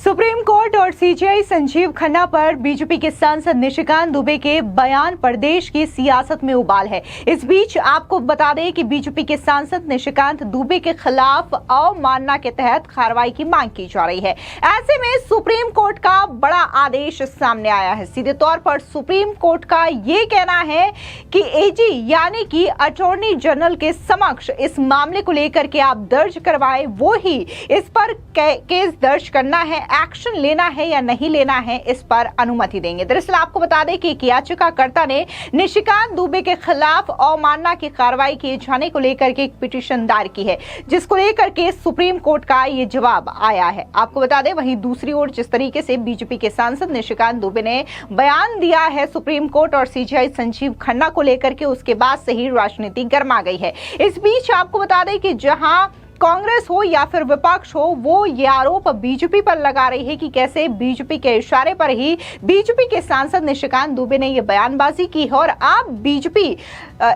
Supreme court और CJI Sanjeev Khanna पर BJP के सांसद निशिकांत दुबे के बयान प्रदेश की सियासत में उबाल है। इस बीच आपको बता दें कि बीजेपी के सांसद निशिकांत दुबे के खिलाफ अवमानना के तहत कार्रवाई की मांग की जा रही है। ऐसे में सुप्रीम कोर्ट का बड़ा आदेश सामने आया है। सीधे तौर पर सुप्रीम कोर्ट का ये कहना है कि एजी यानी कि अटॉर्नी जनरल के समक्ष इस मामले को लेकर के आप दर्ज करवाएं, वो ही इस पर केस दर्ज करना है, एक्शन लेना है या नहीं लेना है, इस पर अनुमति देंगे। दरअसल आपको बता दें कि एक याचिकाकर्ता ने निशिकांत दुबे के खिलाफ अवमानना की कार्रवाई किए जाने को लेकर के एक पिटीशन दायर की है, जिसको लेकर के सुप्रीम कोर्ट का ये जवाब आया है। आपको बता दें वहीं दूसरी ओर जिस तरीके से बीजेपी के सांसद निशिकांत दुबे ने बयान दिया है सुप्रीम कोर्ट और सीजेआई संजीव खन्ना को लेकर के, उसके बाद से ही राजनीति गर्मा गई है। इस बीच आपको बता दें कि जहां कांग्रेस हो या फिर विपक्ष हो, वो ये आरोप बीजेपी पर लगा रही है कि कैसे बीजेपी के इशारे पर ही बीजेपी के सांसद निशिकांत दुबे ने ये बयानबाजी की है और अब बीजेपी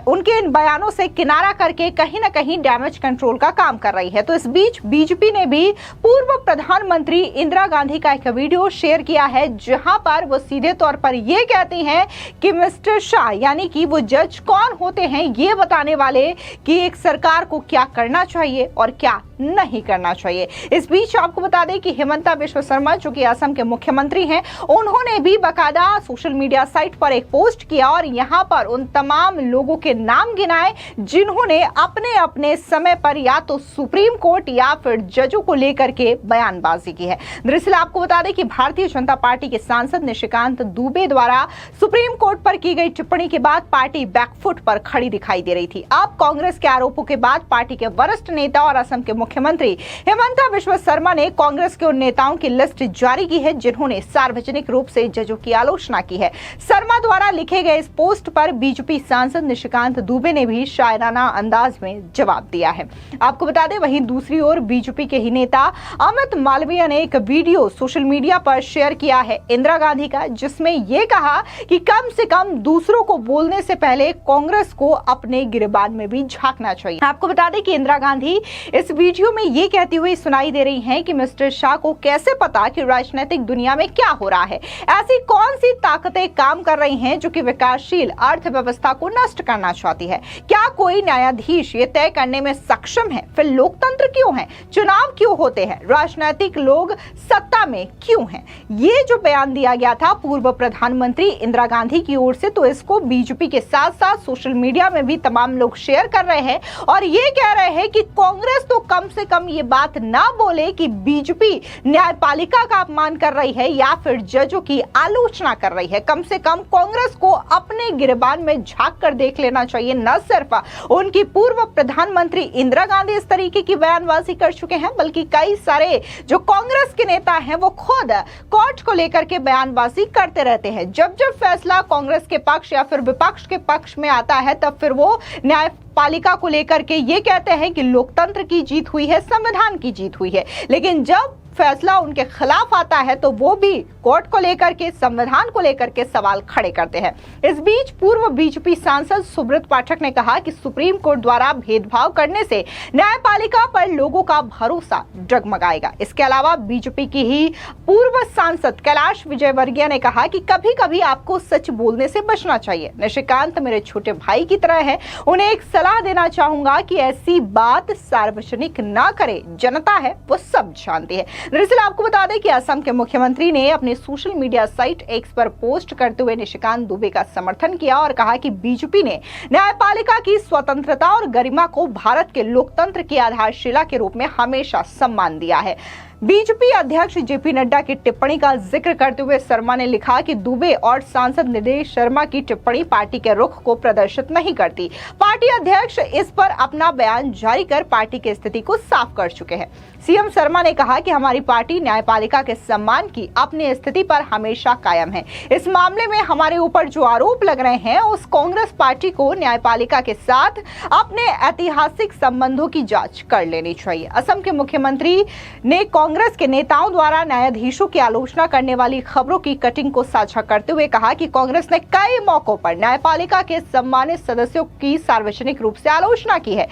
उनके इन बयानों से किनारा करके कहीं ना कहीं डैमेज कंट्रोल का काम कर रही है। तो इस बीच बीजेपी ने भी पूर्व प्रधानमंत्री इंदिरा गांधी का एक वीडियो शेयर किया है, जहां पर वो सीधे तौर पर ये कहती हैं कि मिस्टर शाह यानी कि वो जज कौन होते हैं ये बताने वाले कि एक सरकार को क्या करना चाहिए और क्या नहीं करना चाहिए। इस बीच आपको बता दें कि हिमंता बिश्व शर्मा जो कि असम के मुख्यमंत्री हैं, उन्होंने भी बाकायदा सोशल मीडिया साइट पर एक पोस्ट किया और यहां पर उन तमाम लोगों के नाम गिनाए जिन्होंने अपने अपने समय पर या तो सुप्रीम कोर्ट या फिर जजों को लेकर के बयानबाजी की है। दरअसल आपको बता दें कि भारतीय जनता पार्टी के सांसद निशिकांत दुबे द्वारा सुप्रीम कोर्ट पर की गई टिप्पणी के बाद पार्टी बैकफुट पर खड़ी दिखाई दे रही थी। अब कांग्रेस के आरोपों के बाद पार्टी के वरिष्ठ नेता और असम के मुख्यमंत्री हिमंता बिश्व शर्मा ने कांग्रेस के उन नेताओं की लिस्ट जारी की है जिन्होंने सार्वजनिक रूप से जजों की आलोचना की है। शर्मा द्वारा लिखे गए इस पोस्ट पर बीजेपी सांसद निशिकांत दुबे ने भी शायराना अंदाज में जवाब दिया है। आपको बता दें वहीं दूसरी ओर बीजेपी के ही नेता अमित मालवीय ने एक वीडियो सोशल मीडिया पर शेयर किया है इंदिरा गांधी का, जिसमें यह कहा कि कम से कम दूसरों को बोलने से पहले कांग्रेस को अपने गिरबान में भी झांकना चाहिए। आपको बता दें कि इंदिरा गांधी इस वीडियो में ये कहती हुई सुनाई दे रही हैं कि मिस्टर शाह को कैसे पता कि राजनीतिक दुनिया में क्या हो रहा है, ऐसी कौन सी ताकतें काम कर रही हैं जो कि विकासशील अर्थव्यवस्था को नष्ट करना चाहती है। क्या कोई न्यायाधीश ये तय करने में सक्षम है फिर लोकतंत्र क्यों है, चुनाव क्यों होते हैं, राजनीतिक लोग सत्ता में क्यों हैं। ये जो बयान दिया गया था पूर्व प्रधानमंत्री इंदिरा गांधी की ओर से, तो इसको बीजेपी के साथ साथ सोशल मीडिया में भी तमाम लोग शेयर कर रहे हैं और ये कह रहे हैं कि कांग्रेस तो कम से कम ये बात ना बोले कि बीजेपी न्यायपालिका का अपमान कर रही है या फिर जजों की आलोचना कर रही है। कम से कम कांग्रेस को अपने गिरबान में झांक कर देख लेना चाहिए। न सिर्फ उनकी पूर्व प्रधानमंत्री इंदिरा गांधी इस तरीके की बयानबाजी कर चुके हैं, बल्कि कई सारे जो कांग्रेस के नेता हैं वो खुद कोर्ट को लेकर के बयानबाजी करते रहते हैं। जब जब फैसला कांग्रेस के पक्ष या फिर विपक्ष के पक्ष में आता है तब फिर वो न्यायपालिका को लेकर के ये कहते हैं कि लोकतंत्र की जीत हुई है, संविधान की जीत हुई है। लेकिन जब फैसला उनके खिलाफ आता है तो वो भी कोर्ट को लेकर के, संविधान को लेकर के सवाल खड़े करते हैं। इस बीच पूर्व बीजेपी सांसद सुब्रत पाठक ने कहा कि सुप्रीम कोर्ट द्वारा भेदभाव करने से न्यायपालिका पर लोगों का भरोसा डगमगाएगा। इसके अलावा बीजेपी की ही पूर्व सांसद कैलाश विजयवर्गीय ने कहा कि कभी कभी आपको सच बोलने से बचना चाहिए। निशिकांत मेरे छोटे भाई की तरह है, उन्हें एक सलाह देना चाहूंगा कि ऐसी बात सार्वजनिक ना करे, जनता है वो सब जानती है। दरअसल आपको बता दें कि असम के मुख्यमंत्री ने अपने सोशल मीडिया साइट एक्स पर पोस्ट करते हुए निशिकांत दुबे का समर्थन किया और कहा कि बीजेपी ने न्यायपालिका की स्वतंत्रता और गरिमा को भारत के लोकतंत्र की आधारशिला के रूप में हमेशा सम्मान दिया है। बीजेपी अध्यक्ष जेपी नड्डा की टिप्पणी का जिक्र करते हुए शर्मा ने लिखा कि दुबे और सांसद निदेश शर्मा की टिप्पणी पार्टी के रुख को प्रदर्शित नहीं करती। पार्टी अध्यक्ष इस पर अपना बयान जारी कर पार्टी की स्थिति को साफ कर चुके हैं। सीएम शर्मा ने कहा कि हमारी पार्टी न्यायपालिका के सम्मान की अपनी स्थिति पर हमेशा कायम है। इस मामले में हमारे ऊपर जो आरोप लग रहे हैं उस कांग्रेस पार्टी को न्यायपालिका के साथ अपने ऐतिहासिक संबंधों की जांच कर लेनी चाहिए। असम के मुख्यमंत्री ने कांग्रेस के नेताओं द्वारा न्यायाधीशों की आलोचना करने वाली खबरों की कटिंग को साझा करते हुए कहा कि कांग्रेस ने कई मौकों पर न्यायपालिका के सम्मानित सदस्यों की सार्वजनिक रूप से आलोचना की है।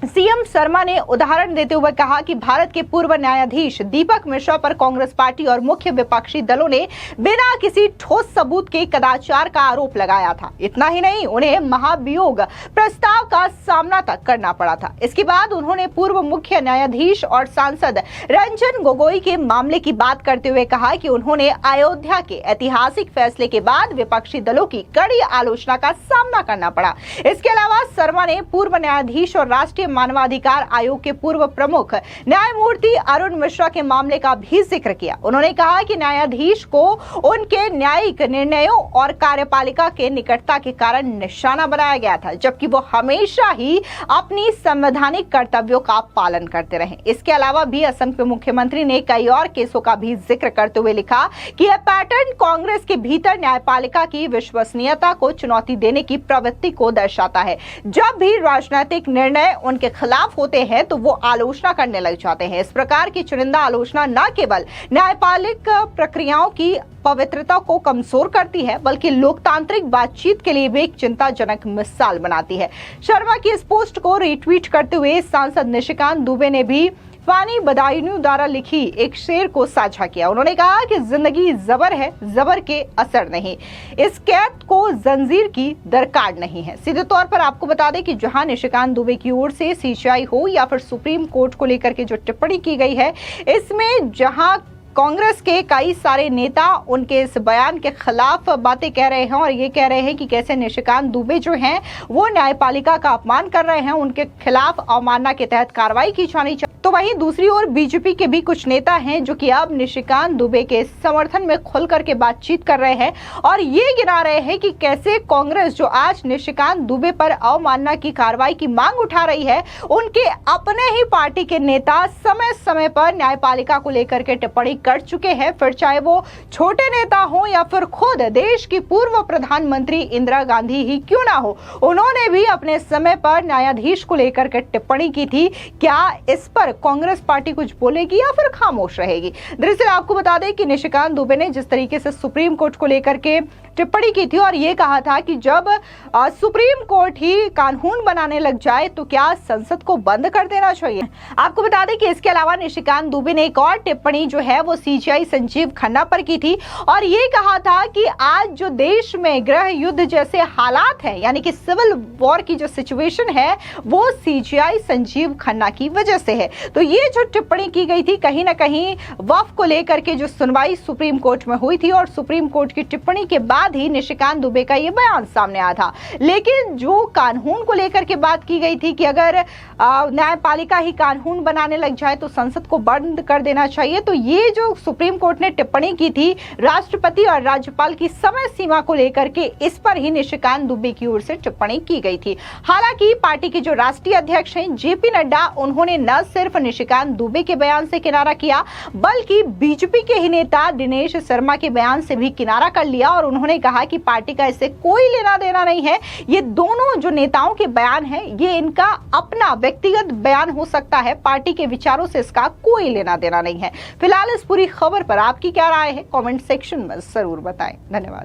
सीएम शर्मा ने उदाहरण देते हुए कहा कि भारत के पूर्व न्यायाधीश दीपक मिश्रा पर कांग्रेस पार्टी और मुख्य विपक्षी दलों ने बिना किसी ठोस सबूत के कदाचार का आरोप लगाया था। इतना ही नहीं, उन्हें महाभियोग प्रस्ताव का सामना तक करना पड़ा था। इसके बाद उन्होंने पूर्व मुख्य न्यायाधीश और सांसद रंजन गोगोई के मामले की बात करते हुए कहा कि उन्होंने अयोध्या के ऐतिहासिक फैसले के बाद विपक्षी दलों की कड़ी आलोचना का सामना करना पड़ा। इसके अलावा शर्मा ने पूर्व न्यायाधीश और राष्ट्रीय मानवाधिकार आयोग के पूर्व प्रमुख न्यायमूर्ति अरुण मिश्रा के मामले का भी जिक्र किया। उन्होंने कहा कि न्यायाधीश को उनके न्यायिक निर्णयों और कार्यपालिका के निकटता के कारण निशाना बनाया गया था, जबकि वो हमेशा ही अपनी संवैधानिक कर्तव्यों का पालन करते रहे। इसके अलावा भी असम के मुख्यमंत्री ने कई और केसों का भी जिक्र करते हुए लिखा कि यह पैटर्न कांग्रेस के भीतर न्यायपालिका की विश्वसनीयता को चुनौती देने की प्रवृत्ति को दर्शाता है। जब भी राजनीतिक निर्णय उनके खिलाफ होते हैं तो वो आलोचना करने लग जाते हैं। इस प्रकार की चुनिंदा आलोचना न केवल न्यायपालिक प्रक्रियाओं की पवित्रता को कमजोर करती है, बल्कि लोकतांत्रिक बातचीत के लिए भी एक चिंताजनक मिसाल बनाती है। शर्मा की इस पोस्ट को रीट्वीट करते हुए सांसद निशिकांत दुबे ने भी फानी बदायूं द्वारा लिखी एक शेर को साझा किया। उन्होंने कहा कि जिंदगी जबर है, जबर के असर नहीं, इस कैद को जंजीर की दरकार नहीं है। सीधे तौर पर आपको बता दें कि जहां निशिकांत दुबे की ओर से सीजीआई हो या फिर सुप्रीम कोर्ट को लेकर के जो टिप्पणी की गई है, इसमें जहां कांग्रेस के कई सारे नेता उनके इस बयान के खिलाफ बातें कह रहे हैं और ये कह रहे हैं कि कैसे निशिकांत दुबे जो हैं वो न्यायपालिका का अपमान कर रहे हैं, उनके खिलाफ अवमानना के तहत कार्रवाई की जानी चाहिए। तो वहीं दूसरी ओर बीजेपी के भी कुछ नेता हैं जो कि अब निशिकांत दुबे के समर्थन में खुल करके बातचीत कर रहे हैं और ये गिना रहे हैं कि कैसे कांग्रेस जो आज निशिकांत दुबे पर अवमानना की कार्रवाई की मांग उठा रही है, उनके अपने ही पार्टी के नेता समय समय पर न्यायपालिका को लेकर के टिप्पणी कर चुके हैं, फिर चाहे वो छोटे नेता हो या फिर खुद देश की पूर्व प्रधानमंत्री इंदिरा गांधी ही क्यों ना हो, उन्होंने भी अपने समय पर न्यायाधीश को लेकर के टिप्पणी की थी। क्या इस पर कांग्रेस पार्टी कुछ बोलेगी या फिर खामोश रहेगी? दरअसल आपको बता दें कि निशिकांत दुबे ने जिस तरीके से सुप्रीम कोर्ट को लेकर के टिप्पणी की थी और ये कहा था कि जब सुप्रीम कोर्ट ही कानून बनाने लग जाए तो क्या संसद को बंद कर देना चाहिए। आपको बता दें कि इसके अलावा निशिकांत दुबे ने एक और टिप्पणी जो है वो सीजीआई संजीव खन्ना पर की थी और ये कहा था कि आज जो देश में गृह युद्ध जैसे हालात हैं, यानी कि सिविल वॉर की जो सिचुएशन है वो सीजीआई संजीव खन्ना की वजह से है। तो ये जो टिप्पणी की गई थी, कहीं ना कहीं वक्फ को लेकर के जो सुनवाई सुप्रीम कोर्ट में हुई थी और सुप्रीम कोर्ट की टिप्पणी के बाद ही निशिकांत दुबे का ये बयान सामने आया था। लेकिन जो कानून को लेकर के बात की गई थी कि अगर न्यायपालिका ही कानून बनाने लग जाए तो संसद को बंद कर देना चाहिए, तो ये जो सुप्रीम कोर्ट ने टिप्पणी की थी राष्ट्रपति और राज्यपाल की समय सीमा को लेकर के, इस पर ही निशिकांत दुबे की ओर से टिप्पणी की गई थी। हालांकि पार्टी के जो राष्ट्रीय अध्यक्ष हैं जेपी नड्डा, उन्होंने न सिर्फ निशिकांत दुबे के बयान से किनारा किया बल्कि बीजेपी के ही नेता दिनेश शर्मा के बयान से भी किनारा कर लिया और उन्होंने कहा कि पार्टी का इससे कोई लेना देना नहीं है। ये दोनों जो नेताओं के बयान हैं ये इनका अपना व्यक्तिगत बयान हो सकता है, पार्टी के विचारों से इसका कोई लेना देना नहीं है। फिलहाल इस पूरी खबर पर आपकी क्या राय है, कमेंट सेक्शन में जरूर बताएं। धन्यवाद।